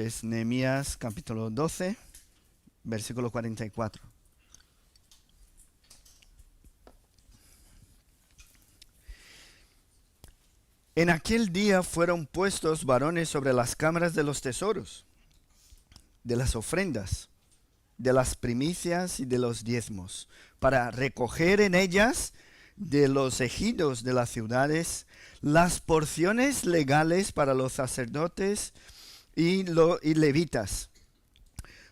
es Nehemías capítulo 12, versículo 44. En aquel día fueron puestos varones sobre las cámaras de los tesoros, de las ofrendas, de las primicias y de los diezmos, para recoger en ellas de los ejidos de las ciudades las porciones legales para los sacerdotes y levitas,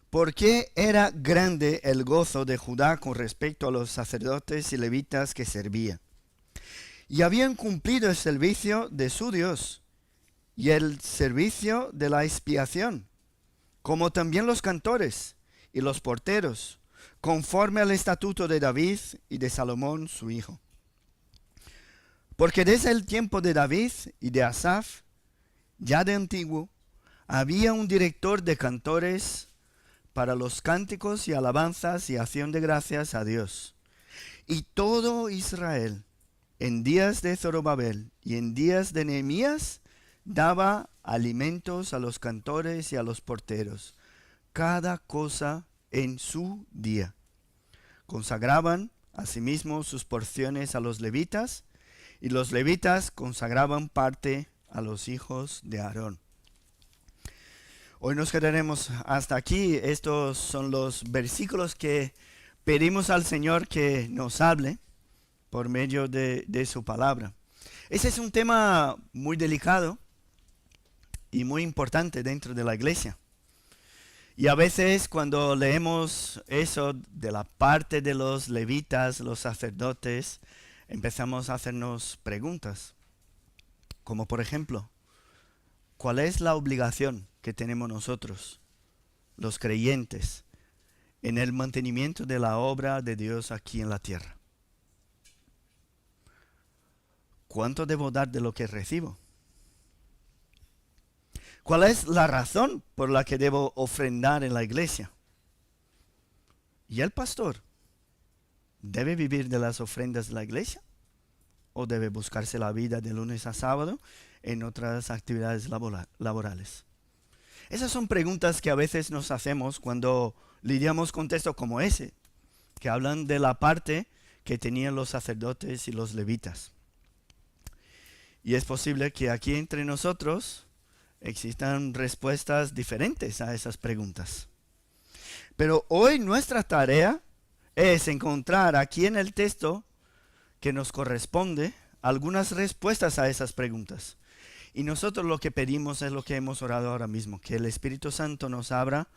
porque era grande el gozo de Judá con respecto a los sacerdotes y levitas que servían. Y habían cumplido el servicio de su Dios y el servicio de la expiación, como también los cantores y los porteros, conforme al estatuto de David y de Salomón su hijo. Porque desde el tiempo de David y de Asaf, ya de antiguo, había un director de cantores para los cánticos y alabanzas y acción de gracias a Dios. Y todo Israel, en días de Zorobabel y en días de Nehemías, daba alimentos a los cantores y a los porteros, cada cosa en su día. Consagraban asimismo sus porciones a los levitas, y los levitas consagraban parte a los hijos de Aarón. Hoy nos quedaremos hasta aquí. Estos son los versículos que pedimos al Señor que nos hable por medio de su palabra. Ese es un tema muy delicado y muy importante dentro de la iglesia. Y a veces cuando leemos eso de la parte de los levitas, los sacerdotes, empezamos a hacernos preguntas. Como por ejemplo, ¿cuál es la obligación que tenemos nosotros, los creyentes, en el mantenimiento de la obra de Dios aquí en la tierra? ¿Cuánto debo dar de lo que recibo? ¿Cuál es la razón por la que debo ofrendar en la iglesia? ¿Y el pastor debe vivir de las ofrendas de la iglesia? ¿O debe buscarse la vida de lunes a sábado en otras actividades laborales? Esas son preguntas que a veces nos hacemos cuando lidiamos con textos como ese, que hablan de la parte que tenían los sacerdotes y los levitas. Y es posible que aquí entre nosotros existan respuestas diferentes a esas preguntas. Pero hoy nuestra tarea es encontrar aquí en el texto que nos corresponde algunas respuestas a esas preguntas. Y nosotros lo que pedimos es lo que hemos orado ahora mismo, que el Espíritu Santo nos abra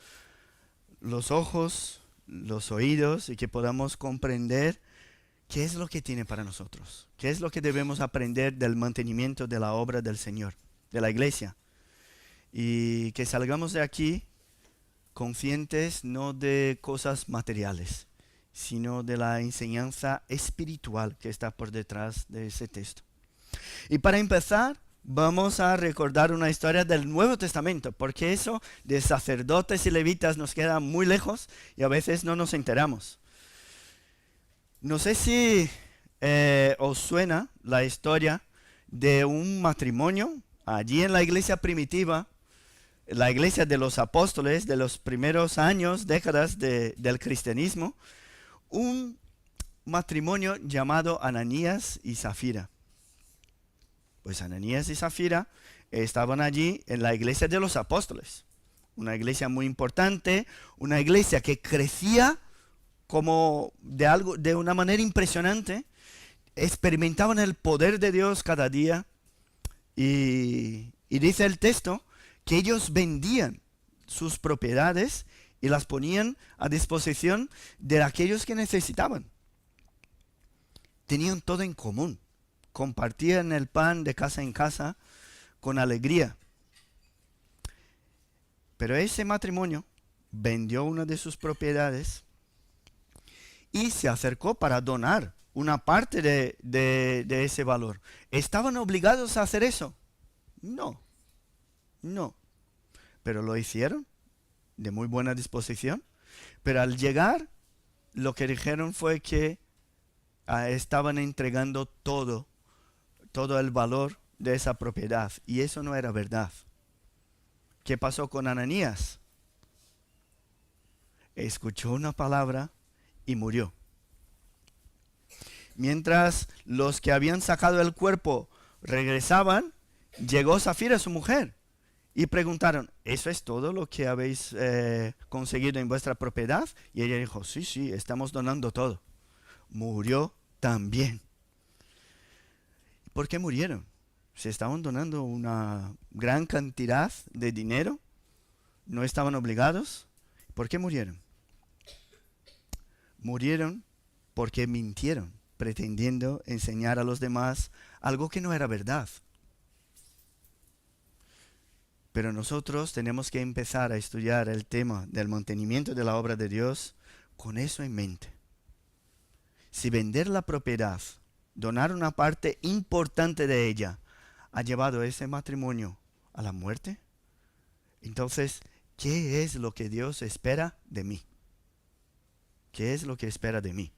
los ojos, los oídos y que podamos comprender qué es lo que tiene para nosotros, qué es lo que debemos aprender del mantenimiento de la obra del Señor, de la iglesia. Y que salgamos de aquí conscientes no de cosas materiales, sino de la enseñanza espiritual que está por detrás de ese texto. Y para empezar, vamos a recordar una historia del Nuevo Testamento, porque eso de sacerdotes y levitas nos queda muy lejos y a veces no nos enteramos. No sé si os suena la historia de un matrimonio allí en la iglesia primitiva, la iglesia de los apóstoles de los primeros años, décadas del cristianismo, un matrimonio llamado Ananías y Zafira. Pues Ananías y Zafira estaban allí en la iglesia de los apóstoles, una iglesia muy importante, una iglesia que crecía como de una manera impresionante, experimentaban el poder de Dios cada día y dice el texto que ellos vendían sus propiedades y las ponían a disposición de aquellos que necesitaban. Tenían todo en común, compartían el pan de casa en casa con alegría. Pero ese matrimonio vendió una de sus propiedades y se acercó para donar una parte de ese valor. ¿Estaban obligados a hacer eso? No. Pero lo hicieron de muy buena disposición. Pero al llegar, lo que dijeron fue que estaban entregando todo el valor de esa propiedad. Y eso no era verdad. ¿Qué pasó con Ananías? Escuchó una palabra y murió. Mientras los que habían sacado el cuerpo regresaban, llegó Zafira, su mujer, y preguntaron, ¿eso es todo lo que habéis conseguido en vuestra propiedad? Y ella dijo, sí, estamos donando todo. Murió también. ¿Por qué murieron? Se estaban donando una gran cantidad de dinero, no estaban obligados. ¿Por qué murieron? Murieron porque mintieron, pretendiendo enseñar a los demás algo que no era verdad. Pero nosotros tenemos que empezar a estudiar el tema del mantenimiento de la obra de Dios con eso en mente. Si vender la propiedad, donar una parte importante de ella, ha llevado ese matrimonio a la muerte, entonces, ¿qué es lo que Dios espera de mí? ¿Qué es lo que espera de mí?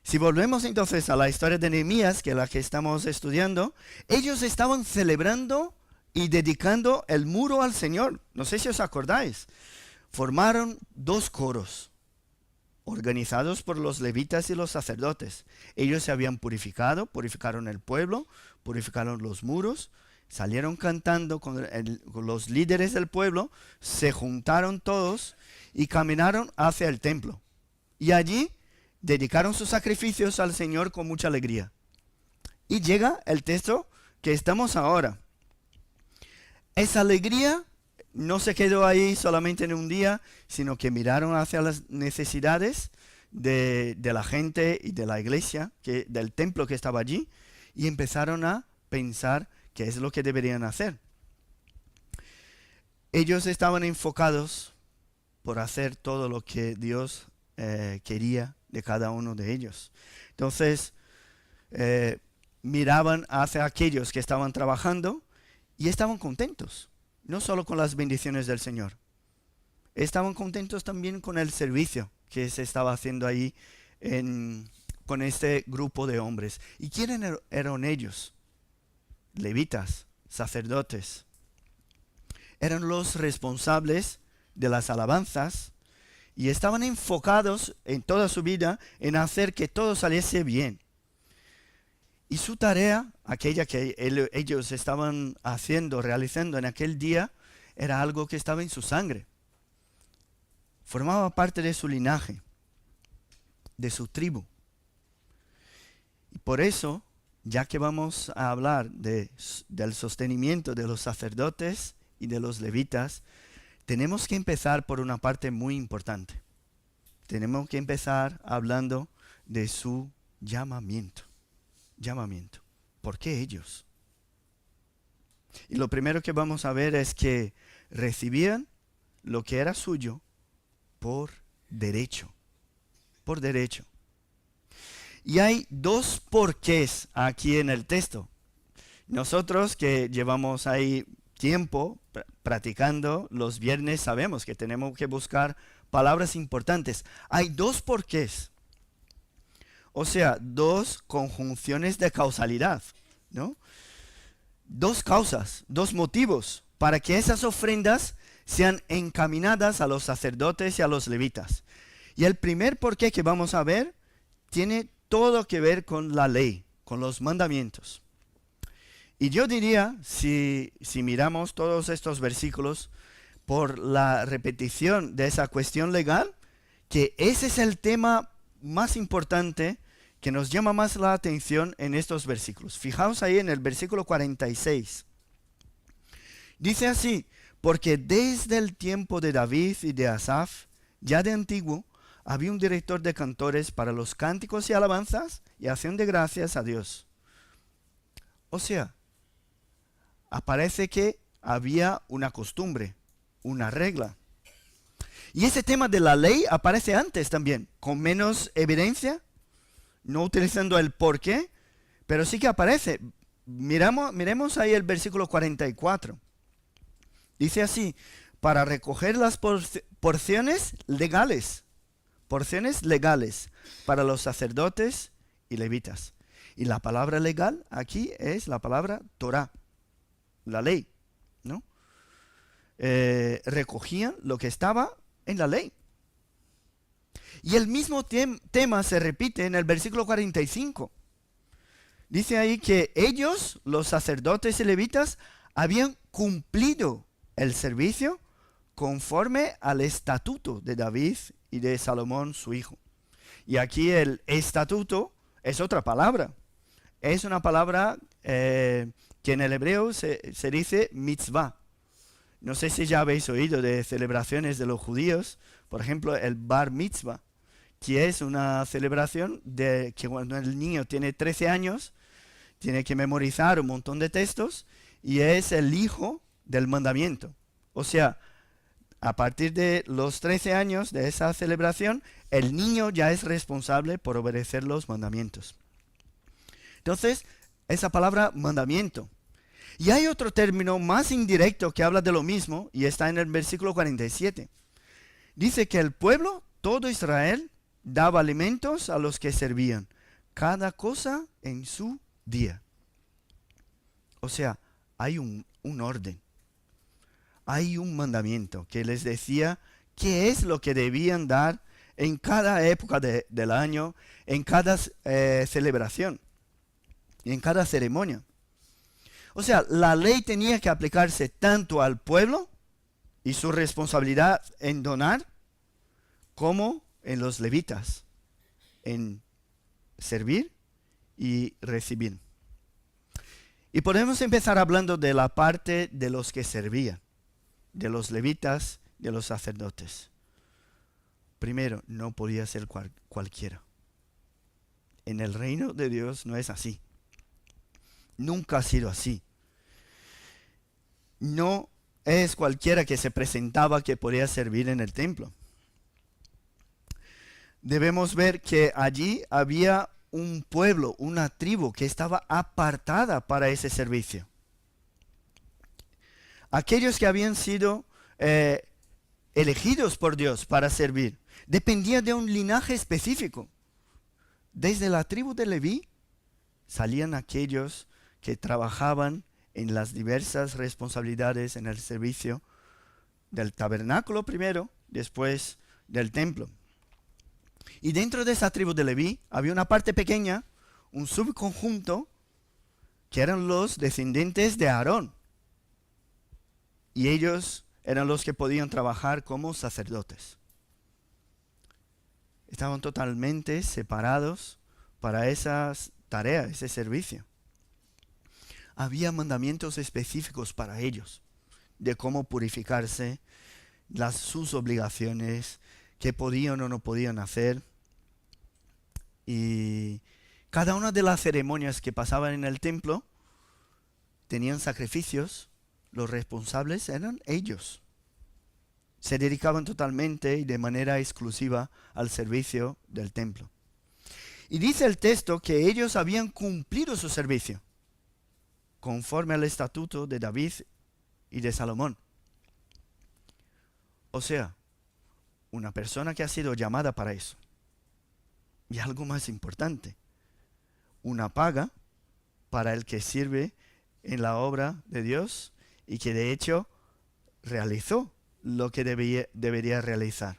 Si volvemos entonces a la historia de Nehemías, que es la que estamos estudiando, ellos estaban celebrando y dedicando el muro al Señor. No sé si os acordáis. Formaron 2 coros, organizados por los levitas y los sacerdotes. Ellos se habían purificaron el pueblo, purificaron los muros, salieron cantando con los líderes del pueblo, se juntaron todos y caminaron hacia el templo. Y allí dedicaron sus sacrificios al Señor con mucha alegría. Y llega el texto que estamos ahora. Esa alegría no se quedó ahí solamente en un día, sino que miraron hacia las necesidades de la gente y de la iglesia, del templo que estaba allí, y empezaron a pensar qué es lo que deberían hacer. Ellos estaban enfocados por hacer todo lo que Dios quería de cada uno de ellos. Entonces, miraban hacia aquellos que estaban trabajando y estaban contentos. No solo con las bendiciones del Señor. Estaban contentos también con el servicio que se estaba haciendo ahí con este grupo de hombres. ¿Y quiénes eran ellos? Levitas, sacerdotes. Eran los responsables de las alabanzas y estaban enfocados en toda su vida en hacer que todo saliese bien. Y su tarea, aquella que ellos estaban realizando en aquel día, era algo que estaba en su sangre. Formaba parte de su linaje, de su tribu. Y por eso, ya que vamos a hablar del sostenimiento de los sacerdotes y de los levitas, tenemos que empezar por una parte muy importante. Tenemos que empezar hablando de su llamamiento. ¿Por qué ellos? Y lo primero que vamos a ver es que recibían lo que era suyo por derecho. Por derecho. Y hay 2 porqués aquí en el texto. Nosotros que llevamos ahí tiempo practicando los viernes sabemos que tenemos que buscar palabras importantes. Hay 2 porqués. O sea, 2 conjunciones de causalidad, ¿no? 2 causas, 2 motivos para que esas ofrendas sean encaminadas a los sacerdotes y a los levitas. Y el primer porqué que vamos a ver tiene todo que ver con la ley, con los mandamientos. Y yo diría, si miramos todos estos versículos, por la repetición de esa cuestión legal, que ese es el tema más importante que nos llama más la atención en estos versículos. Fijaos ahí en el versículo 46. Dice así, porque desde el tiempo de David y de Asaf, ya de antiguo, había un director de cantores para los cánticos y alabanzas y acción de gracias a Dios. O sea, aparece que había una costumbre, una regla. Y ese tema de la ley aparece antes también, con menos evidencia, no utilizando el por qué, pero sí que aparece. Miremos ahí el versículo 44. Dice así, para recoger las porciones legales para los sacerdotes y levitas. Y la palabra legal aquí es la palabra Torah, la ley, ¿no? recogían lo que estaba en la ley. Y el mismo tema se repite en el versículo 45. Dice ahí que ellos, los sacerdotes y levitas, habían cumplido el servicio conforme al estatuto de David y de Salomón, su hijo. Y aquí el estatuto es otra palabra. Es una palabra que en el hebreo se dice mitzvah. No sé si ya habéis oído de celebraciones de los judíos, por ejemplo, el bar mitzvah, que es una celebración de que cuando el niño tiene 13 años, tiene que memorizar un montón de textos y es el hijo del mandamiento. O sea, a partir de los 13 años de esa celebración, el niño ya es responsable por obedecer los mandamientos. Entonces, esa palabra mandamiento. Y hay otro término más indirecto que habla de lo mismo y está en el versículo 47. Dice que el pueblo, todo Israel, daba alimentos a los que servían, cada cosa en su día. O sea, hay un orden. Hay un mandamiento que les decía qué es lo que debían dar en cada época del año, en cada celebración y en cada ceremonia. O sea, la ley tenía que aplicarse tanto al pueblo y su responsabilidad en donar, como en los levitas, en servir y recibir. Y podemos empezar hablando de la parte de los que servían, de los levitas, de los sacerdotes. Primero, no podía ser cualquiera. En el reino de Dios no es así. Nunca ha sido así. No es cualquiera que se presentaba que podía servir en el templo. Debemos ver que allí había un pueblo, una tribu que estaba apartada para ese servicio. Aquellos que habían sido elegidos por Dios para servir dependían de un linaje específico. Desde la tribu de Leví salían aquellos que trabajaban en las diversas responsabilidades en el servicio del tabernáculo primero, después del templo. Y dentro de esa tribu de Leví había una parte pequeña, un subconjunto, que eran los descendientes de Aarón. Y ellos eran los que podían trabajar como sacerdotes. Estaban totalmente separados para esas tareas, ese servicio. Había mandamientos específicos para ellos, de cómo purificarse, sus obligaciones, qué podían o no podían hacer. Y cada una de las ceremonias que pasaban en el templo tenían sacrificios. Los responsables eran ellos. Se dedicaban totalmente y de manera exclusiva al servicio del templo. Y dice el texto que ellos habían cumplido su servicio conforme al estatuto de David y de Salomón. O sea, una persona que ha sido llamada para eso. Y algo más importante, una paga para el que sirve en la obra de Dios y que de hecho realizó lo que debería realizar.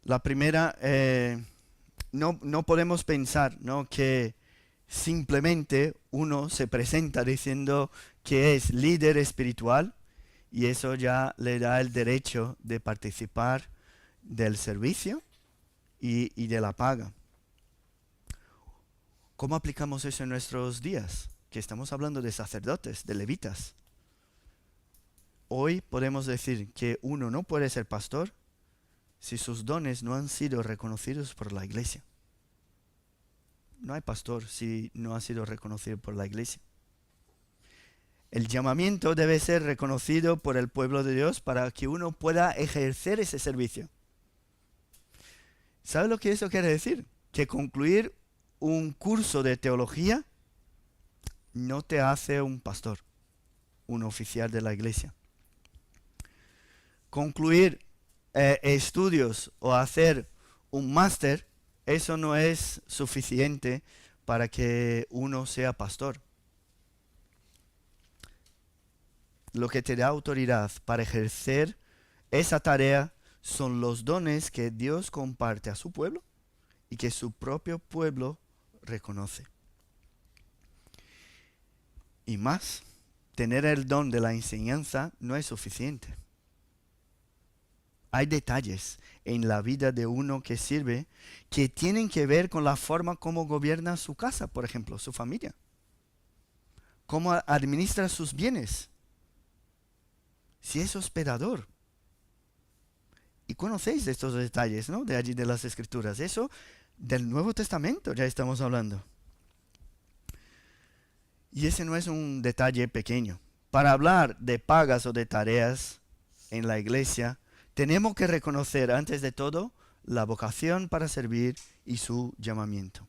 La primera, no podemos pensar, ¿no?, que simplemente uno se presenta diciendo que es líder espiritual y eso ya le da el derecho de participar del servicio y de la paga. ¿Cómo aplicamos eso en nuestros días? Que estamos hablando de sacerdotes, de levitas. Hoy podemos decir que uno no puede ser pastor si sus dones no han sido reconocidos por la iglesia. No hay pastor si no ha sido reconocido por la iglesia. El llamamiento debe ser reconocido por el pueblo de Dios para que uno pueda ejercer ese servicio. ¿Sabe lo que eso quiere decir? Que concluir un curso de teología no te hace un pastor, un oficial de la iglesia. Concluir estudios o hacer un máster, eso no es suficiente para que uno sea pastor. lo que te da autoridad para ejercer esa tarea son los dones que Dios comparte a su pueblo y que su propio pueblo reconoce. Y más, tener el don de la enseñanza no es suficiente. Hay detalles en la vida de uno que sirve que tienen que ver con la forma como gobierna su casa, por ejemplo, su familia. Cómo administra sus bienes. Si es hospedador. Y conocéis estos detalles, ¿no? De allí de las Escrituras. Eso del Nuevo Testamento ya estamos hablando. Y ese no es un detalle pequeño. Para hablar de pagas o de tareas en la iglesia, tenemos que reconocer antes de todo la vocación para servir y su llamamiento.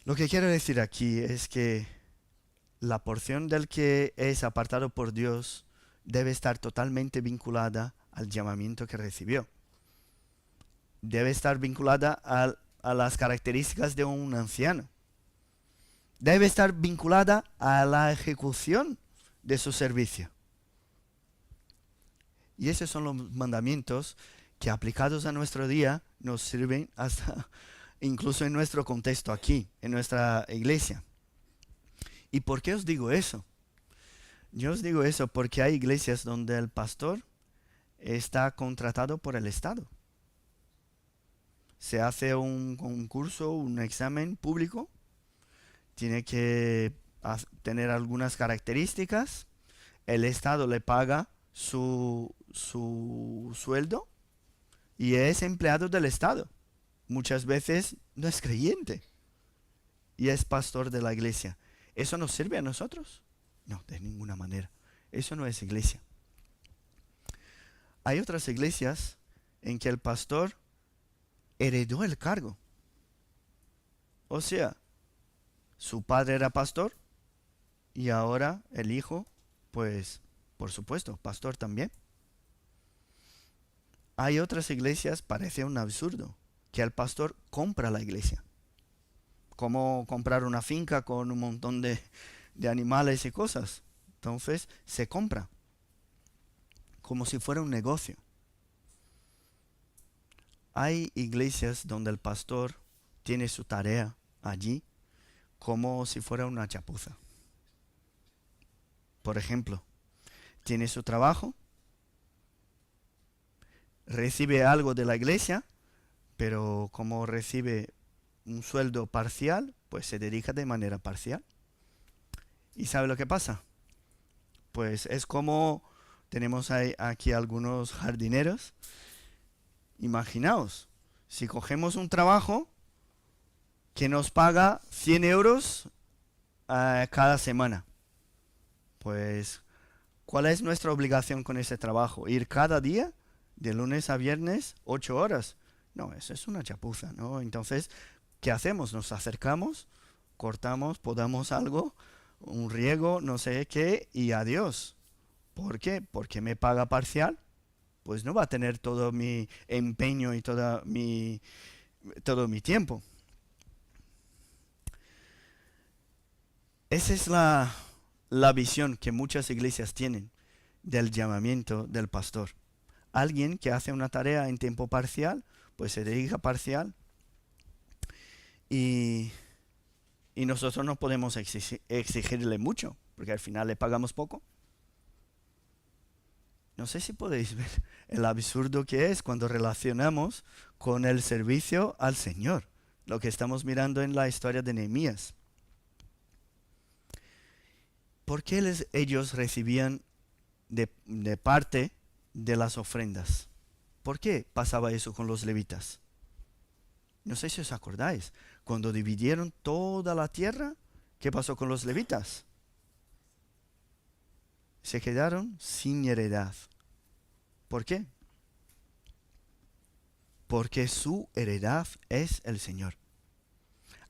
Lo que quiero decir aquí es que la porción del que es apartado por Dios debe estar totalmente vinculada al llamamiento que recibió. Debe estar vinculada a las características de un anciano. Debe estar vinculada a la ejecución de su servicio. Y esos son los mandamientos que aplicados a nuestro día nos sirven hasta incluso en nuestro contexto aquí, en nuestra iglesia. ¿Y por qué os digo eso? Yo os digo eso porque hay iglesias donde el pastor está contratado por el Estado. Se hace un concurso, un examen público, tiene que tener algunas características, el Estado le paga su sueldo y es empleado del Estado. Muchas veces no es creyente y es pastor de la iglesia. ¿Eso nos sirve a nosotros? No, de ninguna manera. Eso no es iglesia. Hay otras iglesias en que el pastor heredó el cargo. O sea, su padre era pastor y ahora el hijo, pues, por supuesto, pastor también. Hay otras iglesias, parece un absurdo, que el pastor compra la iglesia. Como comprar una finca con un montón de animales y cosas. Entonces, se compra. Como si fuera un negocio. Hay iglesias donde el pastor tiene su tarea allí como si fuera una chapuza. Por ejemplo, tiene su trabajo, recibe algo de la iglesia, pero como recibe un sueldo parcial, pues se dedica de manera parcial. ¿Y sabe lo que pasa? Pues es como tenemos aquí algunos jardineros. Imaginaos, si cogemos un trabajo que nos paga 100 euros cada semana, pues ¿cuál es nuestra obligación con ese trabajo? ¿Ir cada día, de lunes a viernes, 8 horas? No, eso es una chapuza, ¿no? Entonces, ¿qué hacemos? Nos acercamos, cortamos, podamos algo, un riego, no sé qué, y adiós. ¿Por qué? Porque me paga parcial. Pues no va a tener todo mi empeño y todo mi tiempo. Esa es la visión que muchas iglesias tienen del llamamiento del pastor. Alguien que hace una tarea en tiempo parcial, pues se dedica parcial y nosotros no podemos exigirle mucho, porque al final le pagamos poco. No sé si podéis ver el absurdo que es cuando relacionamos con el servicio al Señor, lo que estamos mirando en la historia de Nehemías. ¿Por qué ellos recibían de parte de las ofrendas? ¿Por qué pasaba eso con los levitas? No sé si os acordáis, cuando dividieron toda la tierra, ¿qué pasó con los levitas? Se quedaron sin heredad. ¿Por qué? Porque su heredad es el Señor.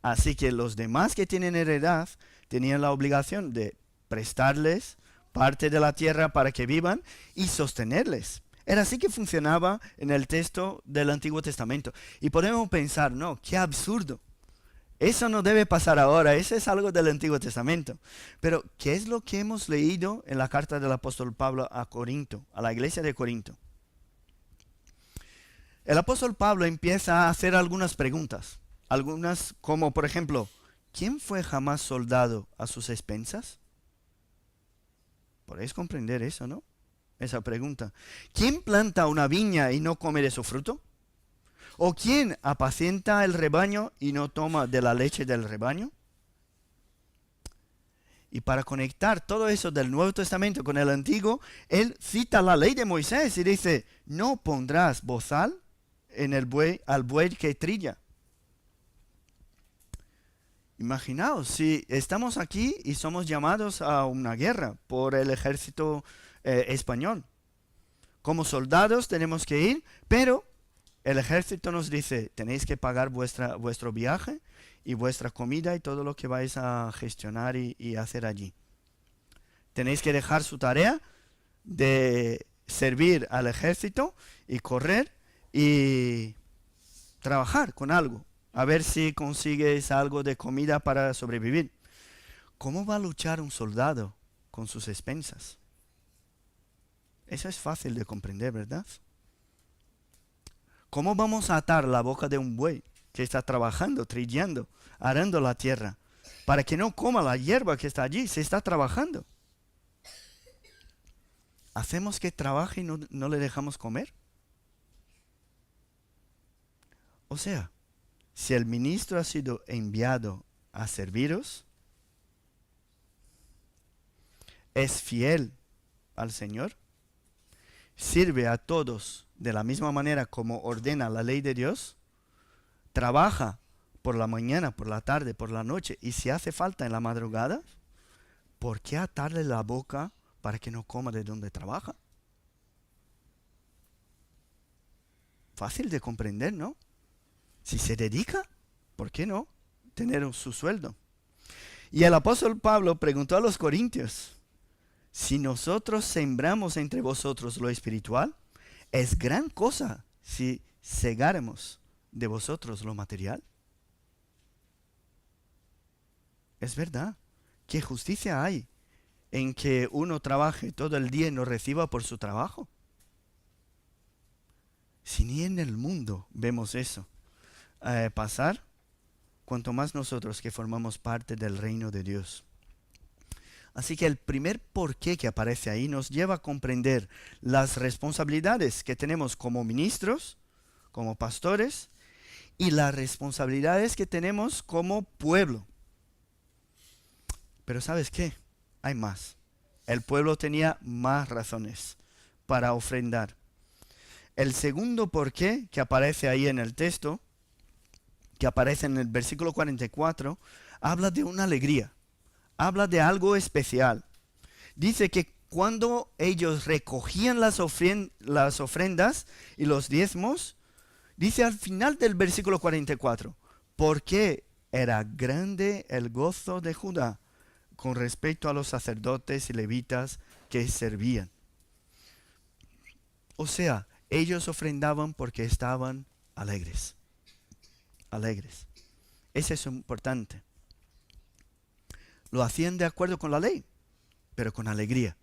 Así que los demás que tienen heredad tenían la obligación de prestarles parte de la tierra para que vivan y sostenerles. Era así que funcionaba en el texto del Antiguo Testamento. Y podemos pensar, no, qué absurdo. Eso no debe pasar ahora, eso es algo del Antiguo Testamento. Pero, ¿qué es lo que hemos leído en la carta del apóstol Pablo a Corinto, a la iglesia de Corinto? El apóstol Pablo empieza a hacer algunas preguntas. Algunas como, por ejemplo, ¿quién fue jamás soldado a sus expensas? Podéis comprender eso, ¿no? Esa pregunta. ¿Quién planta una viña y no come de su fruto? ¿O quién apacienta el rebaño y no toma de la leche del rebaño? Y para conectar todo eso del Nuevo Testamento con el Antiguo, él cita la ley de Moisés y dice, no pondrás bozal en el buey, al buey que trilla. Imaginaos, si estamos aquí y somos llamados a una guerra por el ejército español. Como soldados tenemos que ir, pero el ejército nos dice, tenéis que pagar vuestro viaje y vuestra comida y todo lo que vais a gestionar y hacer allí. Tenéis que dejar su tarea de servir al ejército y correr y trabajar con algo. A ver si consigues algo de comida para sobrevivir. ¿Cómo va a luchar un soldado con sus expensas? Eso es fácil de comprender, ¿verdad? ¿Cómo vamos a atar la boca de un buey que está trabajando, trillando, arando la tierra, para que no coma la hierba que está allí? Se está trabajando. ¿Hacemos que trabaje y no le dejamos comer? O sea, si el ministro ha sido enviado a serviros, es fiel al Señor, sirve a todos de la misma manera como ordena la ley de Dios, trabaja por la mañana, por la tarde, por la noche, y si hace falta en la madrugada, ¿por qué atarle la boca para que no coma de donde trabaja? Fácil de comprender, ¿no? Si se dedica, ¿por qué no tener su sueldo? Y el apóstol Pablo preguntó a los corintios, si nosotros sembramos entre vosotros lo espiritual, es gran cosa si segáremos de vosotros lo material. Es verdad, ¿qué justicia hay en que uno trabaje todo el día y no reciba por su trabajo? Si ni en el mundo vemos eso pasar, cuanto más nosotros que formamos parte del reino de Dios. Así que el primer porqué que aparece ahí nos lleva a comprender las responsabilidades que tenemos como ministros, como pastores, y las responsabilidades que tenemos como pueblo. Pero ¿sabes qué? Hay más. El pueblo tenía más razones para ofrendar. El segundo porqué que aparece ahí en el texto, que aparece en el versículo 44, habla de una alegría. Habla de algo especial. Dice que cuando ellos recogían las ofrendas y los diezmos, dice al final del versículo 44, porque era grande el gozo de Judá con respecto a los sacerdotes y levitas que servían. O sea, ellos ofrendaban porque estaban alegres. Alegres. Eso es importante. Lo hacían de acuerdo con la ley, pero con alegría.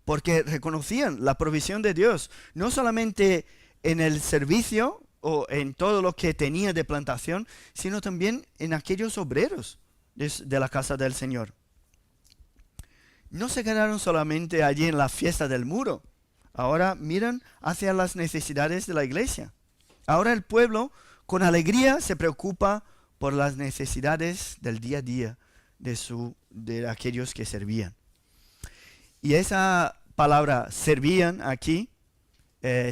Porque reconocían la provisión de Dios, no solamente en el servicio o en todo lo que tenía de plantación, sino también en aquellos obreros de la casa del Señor. No se quedaron solamente allí en la fiesta del muro. Ahora miran hacia las necesidades de la iglesia. Ahora el pueblo con alegría se preocupa por las necesidades del día a día de aquellos que servían. Y esa palabra servían aquí,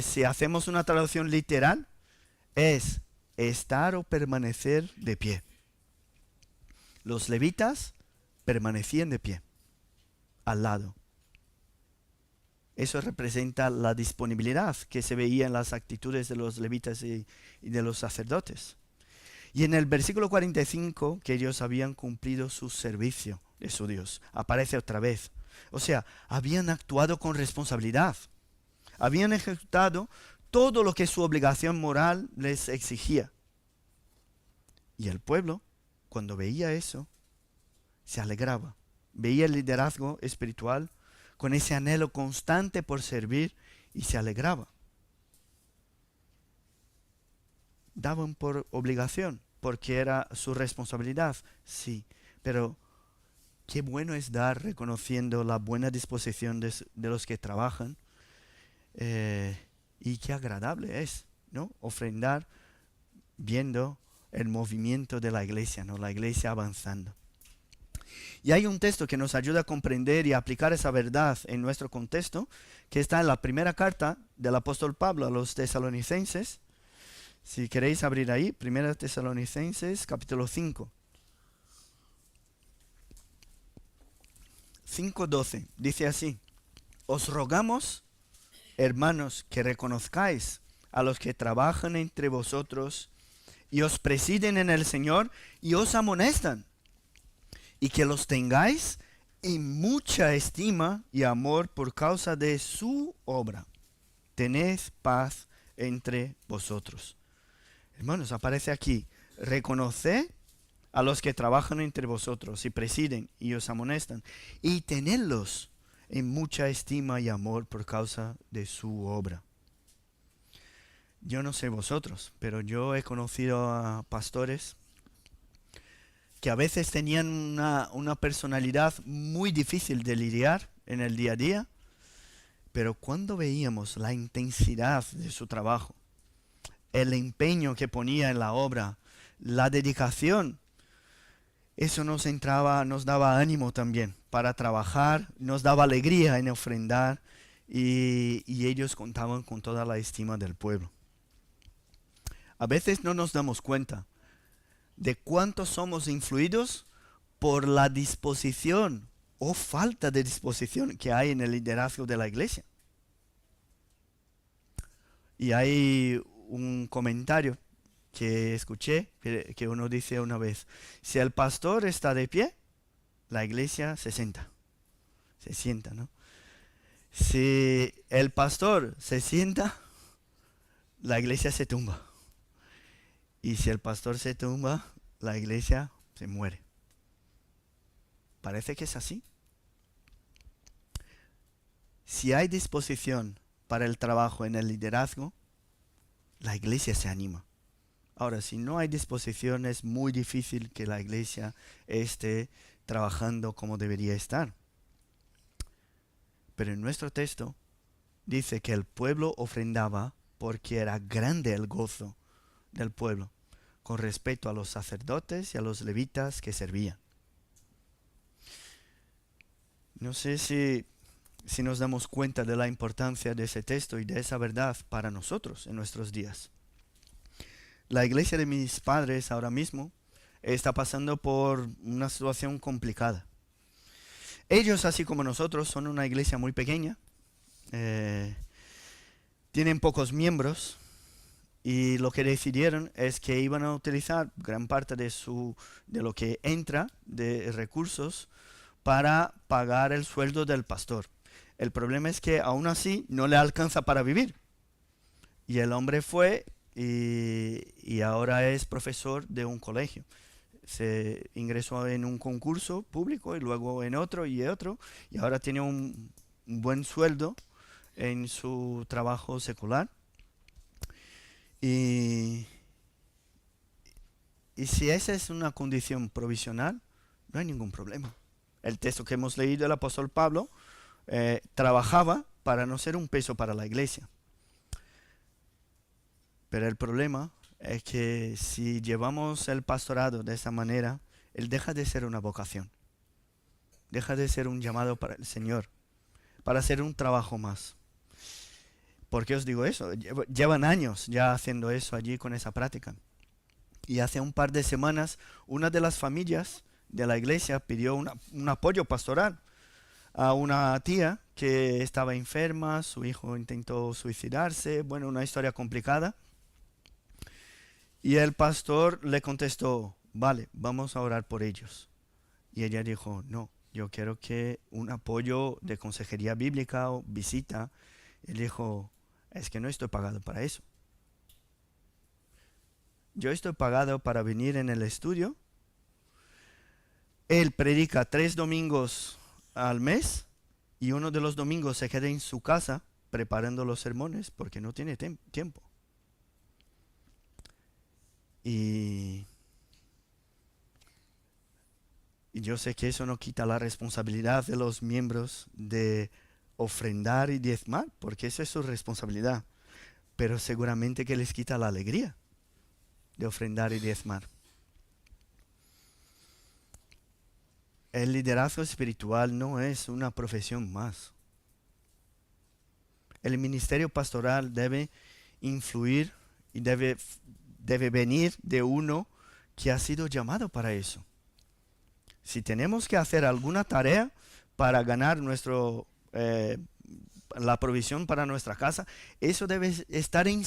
si hacemos una traducción literal, es estar o permanecer de pie. Los levitas permanecían de pie, al lado. Eso representa la disponibilidad que se veía en las actitudes de los levitas y de los sacerdotes. Y en el versículo 45, que ellos habían cumplido su servicio de su Dios, aparece otra vez. O sea, habían actuado con responsabilidad. Habían ejecutado todo lo que su obligación moral les exigía. Y el pueblo, cuando veía eso, se alegraba. Veía el liderazgo espiritual con ese anhelo constante por servir y se alegraba. Daban por obligación, porque era su responsabilidad, sí, pero qué bueno es dar reconociendo la buena disposición de los que trabajan, y qué agradable es, ¿no? Ofrendar viendo el movimiento de la iglesia, ¿no? La iglesia avanzando. Y hay un texto que nos ayuda a comprender y a aplicar esa verdad en nuestro contexto, que está en la primera carta del apóstol Pablo a los tesalonicenses. Si queréis abrir ahí, primera Tesalonicenses, capítulo 5. 5:12, dice así: os rogamos, hermanos, que reconozcáis a los que trabajan entre vosotros y os presiden en el Señor y os amonestan, y que los tengáis en mucha estima y amor por causa de su obra. Tened paz entre vosotros. Hermanos, aparece aquí: reconoced a los que trabajan entre vosotros y presiden y os amonestan, y tenedlos en mucha estima y amor por causa de su obra. Yo no sé vosotros, pero yo he conocido a pastores que a veces tenían una personalidad muy difícil de lidiar en el día a día, pero cuando veíamos la intensidad de su trabajo, el empeño que ponía en la obra, la dedicación, eso nos daba ánimo también para trabajar, nos daba alegría en ofrendar, y ellos contaban con toda la estima del pueblo. A veces no nos damos cuenta de cuánto somos influidos por la disposición o falta de disposición que hay en el liderazgo de la iglesia. Y hay un comentario que escuché que uno dice una vez: si el pastor está de pie, la iglesia se sienta, ¿no? Si el pastor se sienta, la iglesia se tumba. Y si el pastor se tumba, la iglesia se muere. Parece que es así. Si hay disposición para el trabajo en el liderazgo, la iglesia se anima. Ahora, si no hay disposición, es muy difícil que la iglesia esté trabajando como debería estar. Pero en nuestro texto dice que el pueblo ofrendaba porque era grande el gozo del pueblo con respecto a los sacerdotes y a los levitas que servían. No sé si nos damos cuenta de la importancia de ese texto y de esa verdad para nosotros en nuestros días. La iglesia de mis padres ahora mismo está pasando por una situación complicada. Ellos, así como nosotros, son una iglesia muy pequeña, tienen pocos miembros, y lo que decidieron es que iban a utilizar gran parte de lo que entra de recursos para pagar el sueldo del pastor. El problema es que aún así no le alcanza para vivir. Y el hombre fue y ahora es profesor de un colegio. Se ingresó en un concurso público y luego en otro y otro, y ahora tiene un buen sueldo en su trabajo secular. Y si esa es una condición provisional, no hay ningún problema. El texto que hemos leído del apóstol Pablo trabajaba para no ser un peso para la iglesia. Pero el problema es que si llevamos el pastorado de esa manera, él deja de ser una vocación. Deja de ser un llamado para el Señor, para hacer un trabajo más. ¿Por qué os digo eso? Llevan años ya haciendo eso allí con esa práctica. Y hace un par de semanas, una de las familias de la iglesia pidió un apoyo pastoral a una tía que estaba enferma, su hijo intentó suicidarse, bueno, una historia complicada. Y el pastor le contestó: vale, vamos a orar por ellos. Y ella dijo: no, yo quiero que un apoyo de consejería bíblica o visita. Él dijo: es que no estoy pagado para eso. yo estoy pagado para venir en el estudio. Él predica 3 domingos al mes y uno de los domingos se queda en su casa preparando los sermones porque no tiene tiempo. Y yo sé que eso no quita la responsabilidad de los miembros de ofrendar y diezmar, porque esa es su responsabilidad. Pero seguramente que les quita la alegría de ofrendar y diezmar. El liderazgo espiritual no es una profesión más. El ministerio pastoral debe influir y debe venir de uno que ha sido llamado para eso. Si tenemos que hacer alguna tarea para ganar la provisión para nuestra casa, eso debe estar en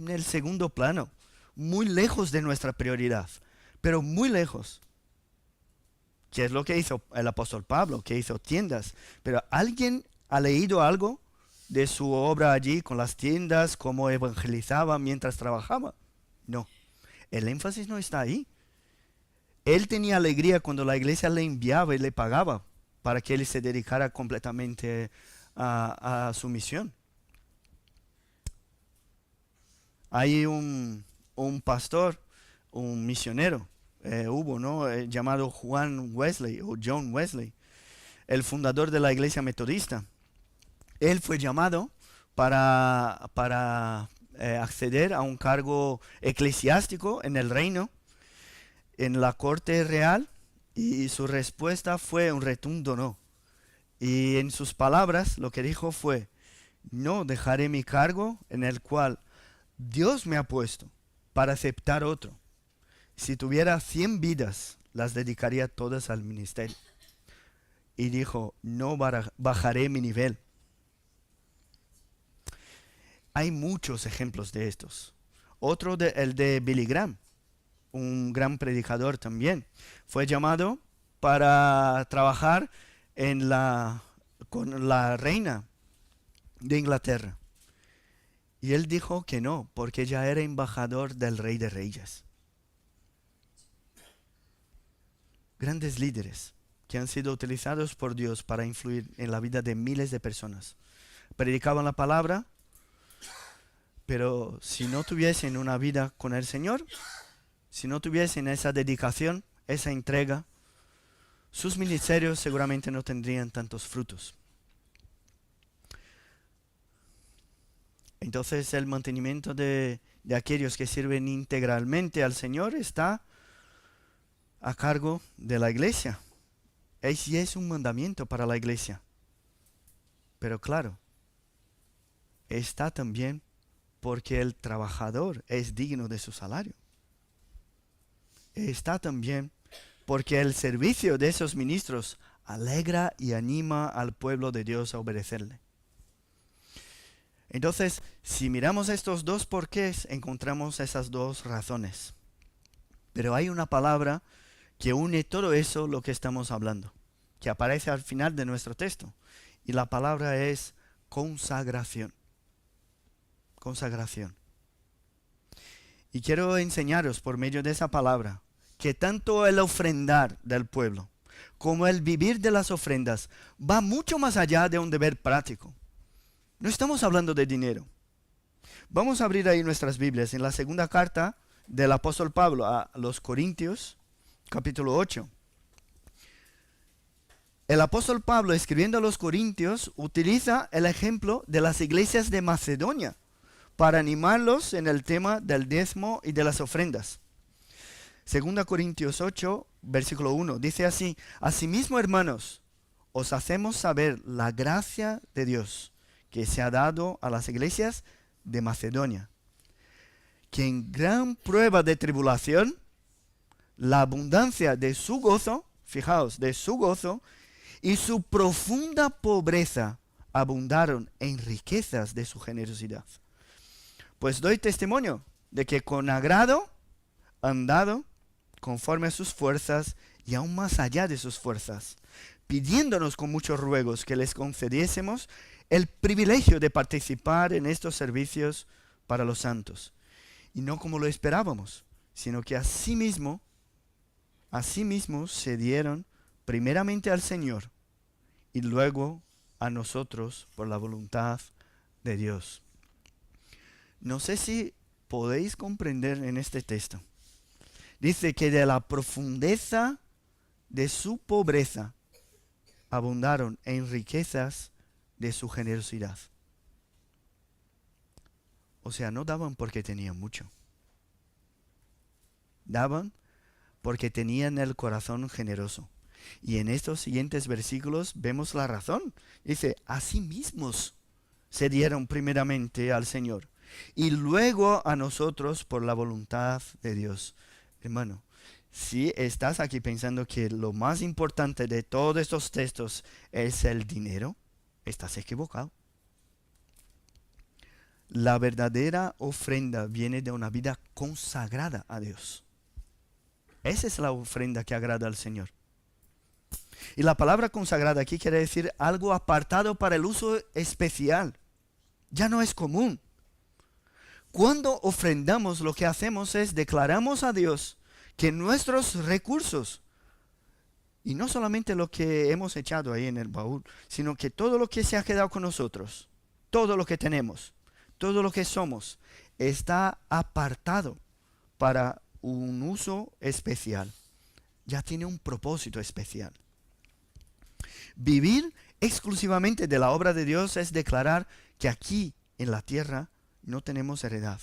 el segundo plano, muy lejos de nuestra prioridad, pero muy lejos. ¿Qué es lo que hizo el apóstol Pablo? Que hizo tiendas. Pero ¿alguien ha leído algo de su obra allí con las tiendas, cómo evangelizaba mientras trabajaba? No, el énfasis no está ahí. Él tenía alegría cuando la iglesia le enviaba y le pagaba para que él se dedicara completamente a su misión. Hay un pastor, un misionero, llamado Juan Wesley o John Wesley, el fundador de la iglesia metodista. Él fue llamado para acceder a un cargo eclesiástico en el reino, en la corte real, y su respuesta fue un rotundo no. Y en sus palabras lo que dijo fue: no dejaré mi cargo en el cual Dios me ha puesto para aceptar otro. Si tuviera 100 vidas, las dedicaría todas al ministerio. Y dijo: no bajaré mi nivel. Hay muchos ejemplos de estos. Otro, el de Billy Graham, un gran predicador también. Fue llamado para trabajar con la reina de Inglaterra. Y él dijo que no, porque ya era embajador del Rey de Reyes. Grandes líderes que han sido utilizados por Dios para influir en la vida de miles de personas. Predicaban la palabra, pero si no tuviesen una vida con el Señor, si no tuviesen esa dedicación, esa entrega, sus ministerios seguramente no tendrían tantos frutos. Entonces el mantenimiento de aquellos que sirven integralmente al Señor está a cargo de la iglesia. Es un mandamiento para la iglesia. Pero claro, está también porque el trabajador es digno de su salario. Está también porque el servicio de esos ministros alegra y anima al pueblo de Dios a obedecerle. Entonces, si miramos estos dos porqués, encontramos esas dos razones. Pero hay una palabra que une todo eso, lo que estamos hablando, que aparece al final de nuestro texto. Y la palabra es consagración. Consagración. Y quiero enseñaros por medio de esa palabra que tanto el ofrendar del pueblo como el vivir de las ofrendas va mucho más allá de un deber práctico. No estamos hablando de dinero. Vamos a abrir ahí nuestras Biblias en la segunda carta del apóstol Pablo a los Corintios, capítulo 8. El apóstol Pablo, escribiendo a los Corintios, utiliza el ejemplo de las iglesias de Macedonia para animarlos en el tema del diezmo y de las ofrendas. 2 Corintios 8, versículo 1, dice así: asimismo, hermanos, os hacemos saber la gracia de Dios que se ha dado a las iglesias de Macedonia, que en gran prueba de tribulación, la abundancia de su gozo, fijaos, de su gozo, y su profunda pobreza abundaron en riquezas de su generosidad. Pues doy testimonio de que con agrado han dado conforme a sus fuerzas y aún más allá de sus fuerzas, pidiéndonos con muchos ruegos que les concediésemos el privilegio de participar en estos servicios para los santos. Y no como lo esperábamos, sino que asimismo se dieron primeramente al Señor y luego a nosotros por la voluntad de Dios. No sé si podéis comprender en este texto. Dice que de la profundeza de su pobreza abundaron en riquezas de su generosidad. O sea, no daban porque tenían mucho. Daban porque tenían el corazón generoso. Y en estos siguientes versículos vemos la razón. Dice, así mismos se dieron primeramente al Señor y luego a nosotros por la voluntad de Dios. Hermano, si estás aquí pensando que lo más importante de todos estos textos es el dinero, estás equivocado. La verdadera ofrenda viene de una vida consagrada a Dios. Esa es la ofrenda que agrada al Señor. Y la palabra consagrada aquí quiere decir algo apartado para el uso especial. Ya no es común. Cuando ofrendamos, lo que hacemos es declaramos a Dios que nuestros recursos, y no solamente lo que hemos echado ahí en el baúl, sino que todo lo que se ha quedado con nosotros, todo lo que tenemos, todo lo que somos, está apartado para un uso especial. Ya tiene un propósito especial. Vivir exclusivamente de la obra de Dios es declarar que aquí en la tierra no tenemos heredad.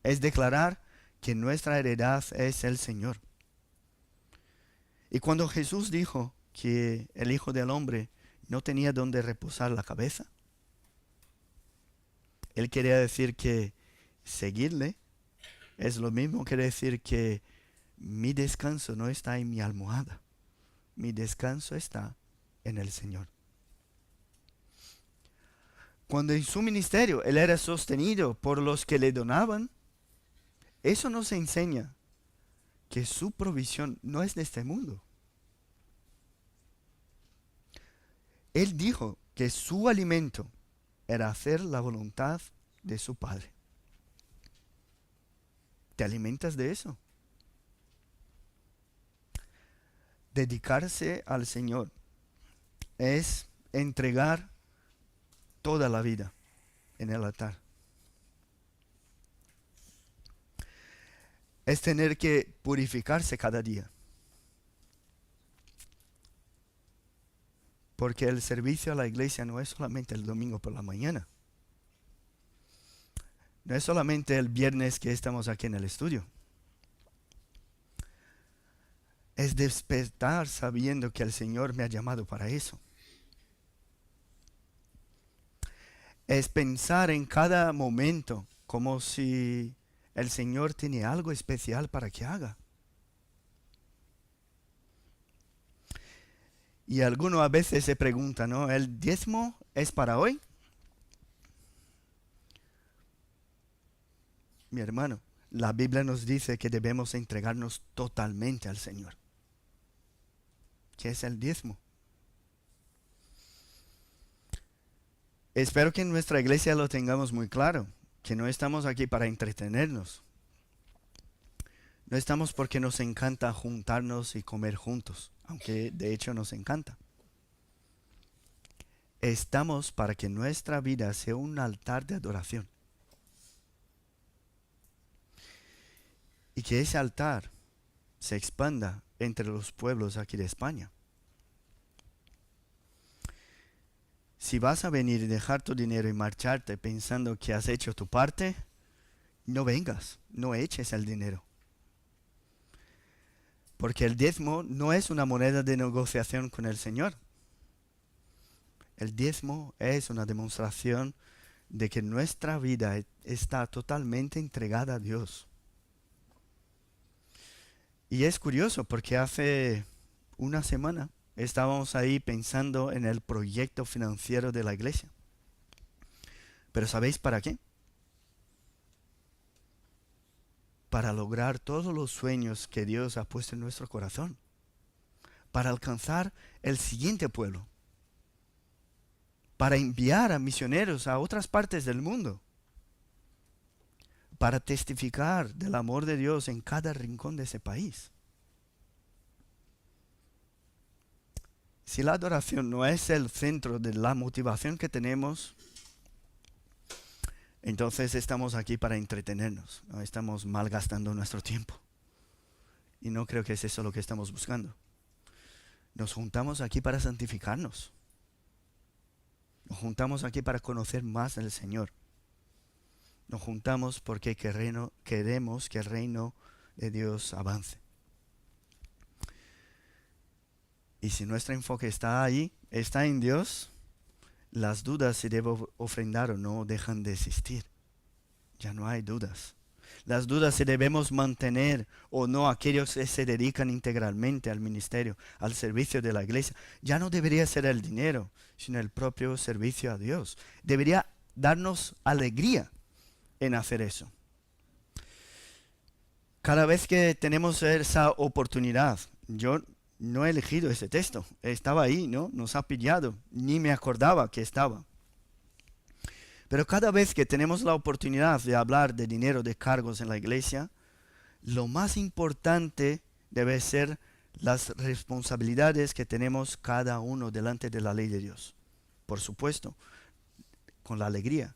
Es declarar que nuestra heredad es el Señor. Y cuando Jesús dijo que el Hijo del Hombre no tenía donde reposar la cabeza, Él quería decir que seguirle es lo mismo que decir que mi descanso no está en mi almohada. Mi descanso está en el Señor. Cuando en su ministerio Él era sostenido por los que le donaban, eso nos enseña que su provisión no es de este mundo. Él dijo que su alimento era hacer la voluntad de su Padre. ¿Te alimentas de eso? Dedicarse al Señor es entregar toda la vida en el altar. Es tener que purificarse cada día. Porque el servicio a la iglesia no es solamente el domingo por la mañana. No es solamente el viernes que estamos aquí en el estudio. Es despertar sabiendo que el Señor me ha llamado para eso. Es pensar en cada momento como si el Señor tiene algo especial para que haga. Y alguno a veces se pregunta, ¿no? ¿El diezmo es para hoy? Mi hermano, la Biblia nos dice que debemos entregarnos totalmente al Señor. ¿Qué es el diezmo? Espero que en nuestra iglesia lo tengamos muy claro, que no estamos aquí para entretenernos. No estamos porque nos encanta juntarnos y comer juntos, aunque de hecho nos encanta. Estamos para que nuestra vida sea un altar de adoración. Y que ese altar se expanda entre los pueblos aquí de España. Si vas a venir y dejar tu dinero y marcharte pensando que has hecho tu parte, no vengas, no eches el dinero. Porque el diezmo no es una moneda de negociación con el Señor. El diezmo es una demostración de que nuestra vida está totalmente entregada a Dios. Y es curioso porque hace una semana estábamos ahí pensando en el proyecto financiero de la iglesia. Pero ¿sabéis para qué? Para lograr todos los sueños que Dios ha puesto en nuestro corazón. Para alcanzar el siguiente pueblo. Para enviar a misioneros a otras partes del mundo. para testificar del amor de Dios en cada rincón de ese país. Si la adoración no es el centro de la motivación que tenemos, entonces estamos aquí para entretenernos, ¿no? Estamos malgastando nuestro tiempo. Y no creo que es eso lo que estamos buscando. Nos juntamos aquí para santificarnos. Nos juntamos aquí para conocer más del Señor. Nos juntamos porque queremos que el reino de Dios avance. Y si nuestro enfoque está ahí, está en Dios, las dudas si debo ofrendar o no dejan de existir. Ya no hay dudas. Las dudas si debemos mantener o no a aquellos que se dedican integralmente al ministerio, al servicio de la iglesia. Ya no debería ser el dinero, sino el propio servicio a Dios. Debería darnos alegría en hacer eso. Cada vez que tenemos esa oportunidad, yo no he elegido ese texto, estaba ahí, ¿no? Nos ha pillado, ni me acordaba que estaba. Pero cada vez que tenemos la oportunidad de hablar de dinero, de cargos en la iglesia, lo más importante debe ser las responsabilidades que tenemos cada uno delante de la ley de Dios. Por supuesto, con la alegría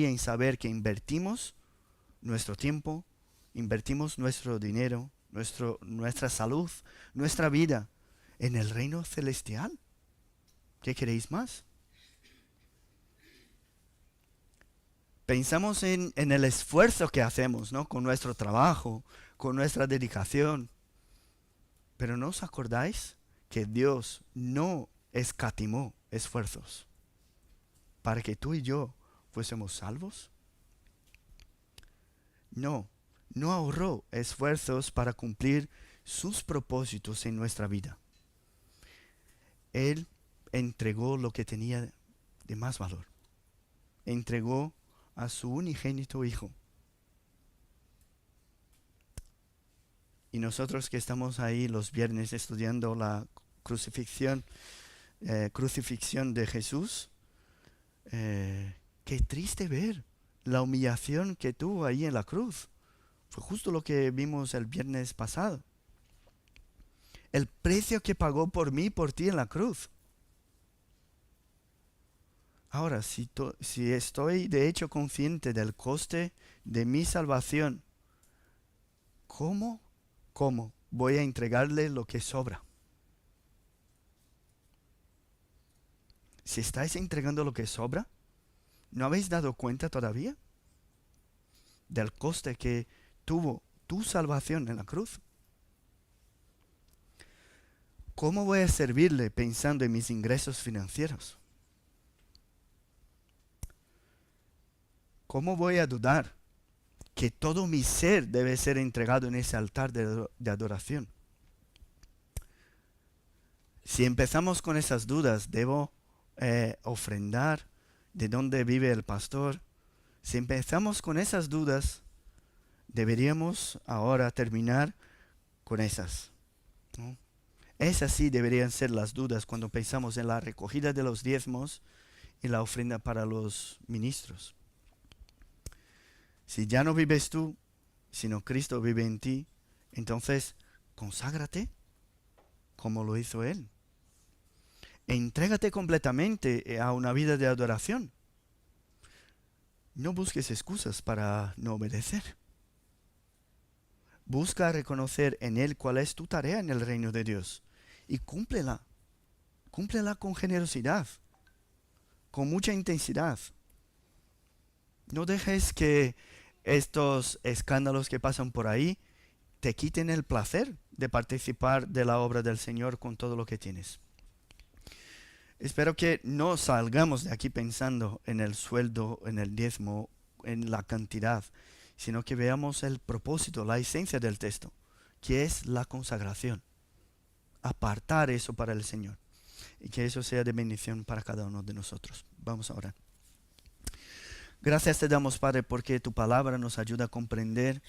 en saber que invertimos nuestro tiempo, invertimos nuestro dinero, nuestra salud, nuestra vida en el reino celestial. ¿Qué queréis más? Pensamos en el esfuerzo que hacemos, ¿no? Con nuestro trabajo, con nuestra dedicación. Pero ¿no os acordáis que Dios no escatimó esfuerzos para que tú y yo fuésemos salvos? No ahorró esfuerzos para cumplir sus propósitos en nuestra vida. Él entregó lo que tenía de más valor. Entregó a su unigénito Hijo. Y nosotros que estamos ahí los viernes estudiando la crucifixión de Jesús, qué triste ver la humillación que tuvo ahí en la cruz. Fue justo lo que vimos el viernes pasado. El precio que pagó por mí, por ti en la cruz. Ahora, si estoy de hecho consciente del coste de mi salvación, ¿cómo voy a entregarle lo que sobra? Si estáis entregando lo que sobra, ¿no habéis dado cuenta todavía del coste que tuvo tu salvación en la cruz? ¿Cómo voy a servirle pensando en mis ingresos financieros? ¿Cómo voy a dudar que todo mi ser debe ser entregado en ese altar de adoración? Si empezamos con esas dudas, ¿debo ofrendar? ¿De dónde vive el pastor? Si empezamos con esas dudas, deberíamos ahora terminar con esas, ¿no? Esas sí deberían ser las dudas cuando pensamos en la recogida de los diezmos y la ofrenda para los ministros. Si ya no vives tú, sino Cristo vive en ti, entonces conságrate como lo hizo Él. Entrégate completamente a una vida de adoración. No busques excusas para no obedecer. Busca reconocer en Él cuál es tu tarea en el reino de Dios y cúmplela. Cúmplela con generosidad, con mucha intensidad. No dejes que estos escándalos que pasan por ahí te quiten el placer de participar de la obra del Señor con todo lo que tienes. Espero que no salgamos de aquí pensando en el sueldo, en el diezmo, en la cantidad, sino que veamos el propósito, la esencia del texto, que es la consagración. Apartar eso para el Señor. Y que eso sea de bendición para cada uno de nosotros. Vamos a orar. Gracias te damos, Padre, porque tu palabra nos ayuda a comprender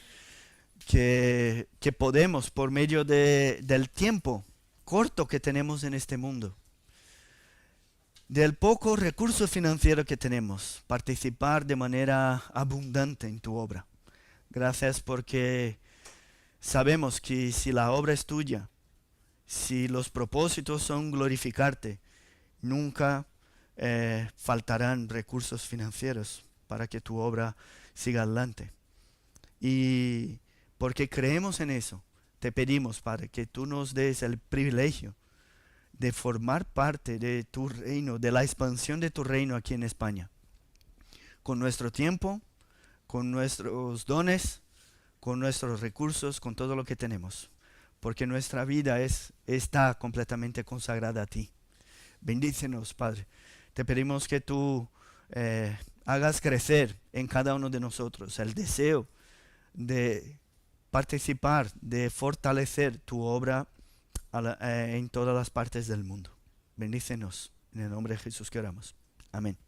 que podemos, por medio del tiempo corto que tenemos en este mundo, del poco recurso financiero que tenemos, participar de manera abundante en tu obra. Gracias porque sabemos que si la obra es tuya, si los propósitos son glorificarte, nunca faltarán recursos financieros para que tu obra siga adelante. Y porque creemos en eso, te pedimos, Padre, que tú nos des el privilegio de formar parte de tu reino, de la expansión de tu reino aquí en España. Con nuestro tiempo, con nuestros dones, con nuestros recursos, con todo lo que tenemos. Porque nuestra vida está completamente consagrada a ti. Bendícenos, Padre. Te pedimos que tú hagas crecer en cada uno de nosotros el deseo de participar, de fortalecer tu obra en todas las partes del mundo. Bendícenos. En el nombre de Jesús que oramos. Amén.